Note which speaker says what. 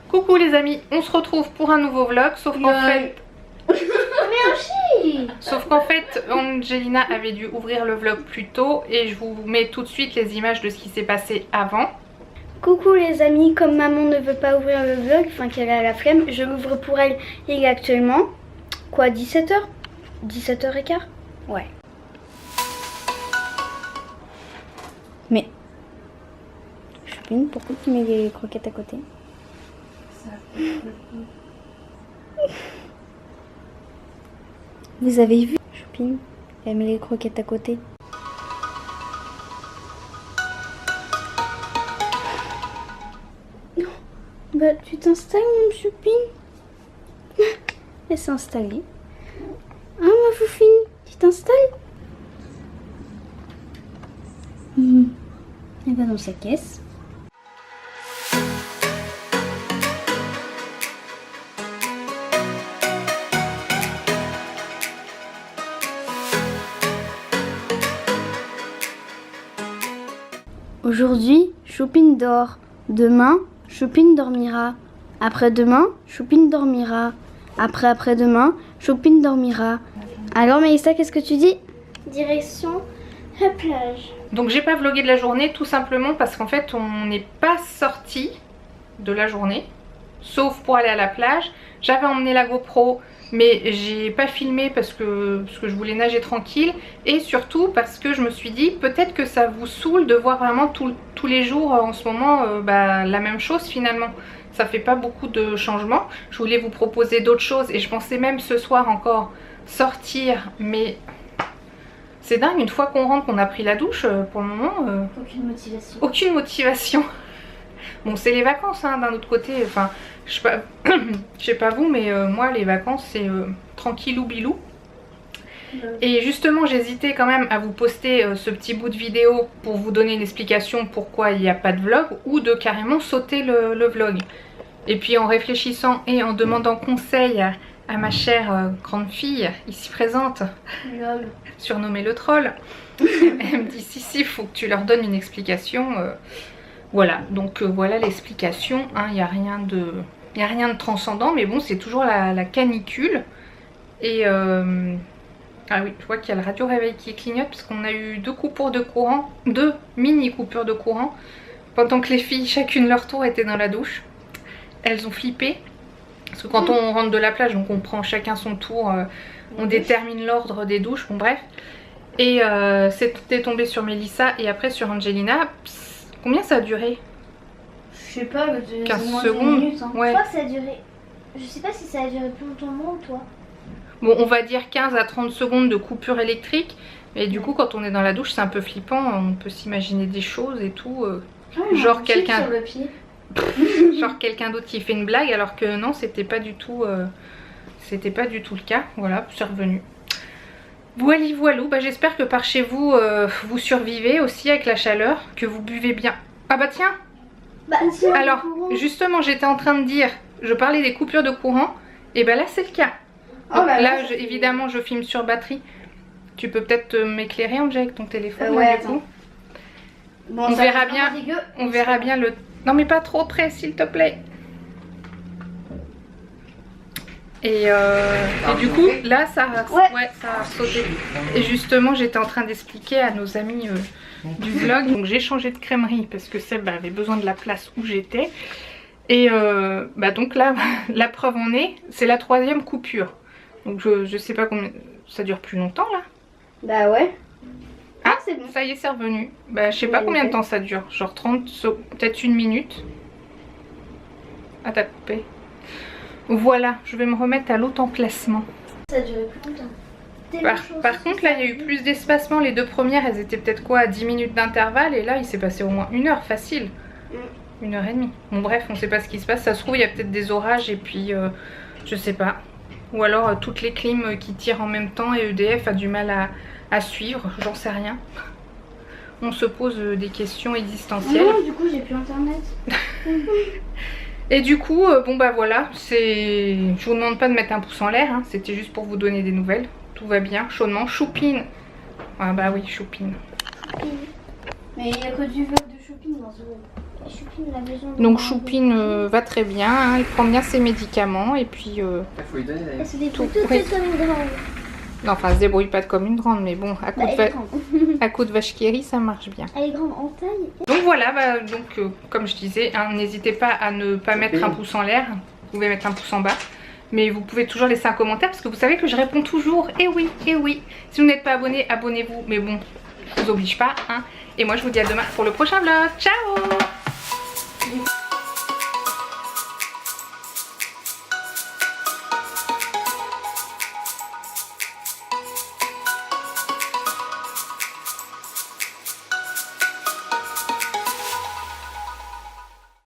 Speaker 1: Coucou les amis, on se retrouve pour un nouveau vlog, sauf qu'en fait Angelina avait dû ouvrir le vlog plus tôt et je vous mets tout de suite les images de ce qui s'est passé avant.
Speaker 2: Coucou les amis, comme maman ne veut pas ouvrir le vlog, enfin qu'elle a la flemme, je l'ouvre pour elle. Il est actuellement, quoi, 17h 17h15. Ouais. Mais, Choupine, pourquoi tu mets les croquettes à côté? Vous avez vu, Choupine, elle met les croquettes à côté. Non, bah tu t'installes mon Choupine. Elle s'est installée. Ah ma foufine, tu t'installes? Elle va dans sa caisse. Aujourd'hui, Choupine dort. Demain, Choupine dormira. Après-demain, Choupine dormira. Après-après-demain, Choupine dormira. Alors Mélissa, qu'est-ce que tu dis? Direction la plage.
Speaker 1: Donc j'ai pas vlogué de la journée tout simplement parce qu'en fait on n'est pas sorti de la journée, sauf pour aller à la plage. J'avais emmené la GoPro mais j'ai pas filmé parce que je voulais nager tranquille, et surtout parce que je me suis dit peut-être que ça vous saoule de voir vraiment tous les jours en ce moment la même chose finalement. Ça fait pas beaucoup de changements. Je voulais vous proposer d'autres choses et je pensais même ce soir encore sortir, mais c'est dingue, une fois qu'on rentre, qu'on a pris la douche, pour le moment...
Speaker 2: Aucune motivation.
Speaker 1: Aucune motivation. Bon, c'est les vacances, hein, d'un autre côté. Enfin, je sais pas vous, mais moi, les vacances, c'est tranquillou bilou. Et justement, j'hésitais quand même à vous poster ce petit bout de vidéo pour vous donner une explication pourquoi il n'y a pas de vlog, ou de carrément sauter le vlog. Et puis en réfléchissant et en demandant conseil à ma chère grande fille ici présente, surnommée le troll, elle me dit si, faut que tu leur donnes une explication. Voilà, donc voilà l'explication, hein, il n'y a rien de transcendant, mais bon, c'est toujours la canicule. Et ah oui, je vois qu'il y a le radio réveil qui clignote parce qu'on a eu deux coupures de courant, deux mini coupures de courant, pendant que les filles, chacune leur tour, étaient dans la douche. Elles ont flippé. Parce que quand on rentre de la plage, donc on prend chacun son tour, on détermine l'ordre des douches, bon bref. Et c'était tombé sur Mélissa et après sur Angelina. Psst, combien ça a duré?
Speaker 2: Je sais pas,
Speaker 1: 15
Speaker 2: moins
Speaker 1: secondes.
Speaker 2: de minutes, hein.
Speaker 1: Ouais.
Speaker 2: Je crois que ça a duré... Je sais pas si ça a duré plus longtemps moi ou toi.
Speaker 1: Bon, on va dire 15 à 30 secondes de coupure électrique. Mais du coup, quand on est dans la douche, c'est un peu flippant. On peut s'imaginer des choses et tout. Genre quelqu'un...
Speaker 2: sur le pied.
Speaker 1: Genre quelqu'un d'autre qui fait une blague, alors que non, c'était pas du tout le cas. Voilà, c'est revenu. Voilou, bah, j'espère que par chez vous vous survivez aussi avec la chaleur, que vous buvez bien. Ah bah tiens, alors justement j'étais en train de dire, je parlais des coupures de courant, et bah là c'est le cas. Donc, là évidemment je filme sur batterie. Tu peux peut-être m'éclairer, Angel, avec ton téléphone.
Speaker 2: Ouais,
Speaker 1: du coup.
Speaker 2: Bon,
Speaker 1: on verra bien le... Non mais pas trop près s'il te plaît. Et du coup là ça a sauté. Et justement j'étais en train d'expliquer à nos amis du vlog. Donc j'ai changé de crèmerie parce que Seb avait besoin de la place où j'étais. Et donc là la preuve en est, c'est la 3e coupure. Donc je sais pas combien... Ça dure plus longtemps là.
Speaker 2: Bah ouais.
Speaker 1: Ah
Speaker 2: c'est bon.
Speaker 1: Ça y est, c'est revenu. Bah je sais pas combien de temps ça dure. Genre 30, peut-être 1 minute. Ah t'as coupé. Voilà, je vais me remettre à l'autre emplacement.
Speaker 2: Ça a duré plus longtemps.
Speaker 1: Par contre là il y a eu plus d'espacement. Les deux premières elles étaient peut-être quoi à 10 minutes d'intervalle. Et là il s'est passé au moins 1 heure facile. 1h30. Bon bref, on sait pas ce qui se passe. Ça se trouve il y a peut-être des orages et puis je sais pas. Ou alors toutes les clims qui tirent en même temps et EDF a du mal à suivre. J'en sais rien. On se pose des questions existentielles.
Speaker 2: Non, du coup j'ai plus internet.
Speaker 1: Et du coup, bon bah voilà, je vous demande pas de mettre un pouce en l'air, hein, c'était juste pour vous donner des nouvelles. Tout va bien, chaudement. Choupine. Ah bah oui, Choupine.
Speaker 2: Mais il n'y a que du vlog de shopping dans ce vlog. Choupine a besoin de
Speaker 1: Donc
Speaker 2: manger.
Speaker 1: Choupine va très bien, hein, il prend bien ses médicaments et puis...
Speaker 3: Il faut lui donner d'ailleurs.
Speaker 2: Elle se débrouille
Speaker 1: tout,
Speaker 2: toute
Speaker 1: oui.
Speaker 2: seule comme une grande.
Speaker 1: Non, enfin, elle se débrouille pas comme une grande, mais bon, à coup,
Speaker 2: Bah,
Speaker 1: de,
Speaker 2: elle est grande.
Speaker 1: à coup de vache qui rit, ça marche bien.
Speaker 2: Elle est grande en taille.
Speaker 1: Donc voilà, comme je disais, hein, n'hésitez pas à ne pas mettre un pouce en l'air. Vous pouvez mettre un pouce en bas. Mais vous pouvez toujours laisser un commentaire parce que vous savez que je réponds toujours. Et oui, et oui. Si vous n'êtes pas abonné, abonnez-vous. Mais bon, je vous oblige pas. Hein. Et moi, je vous dis à demain pour le prochain vlog. Ciao!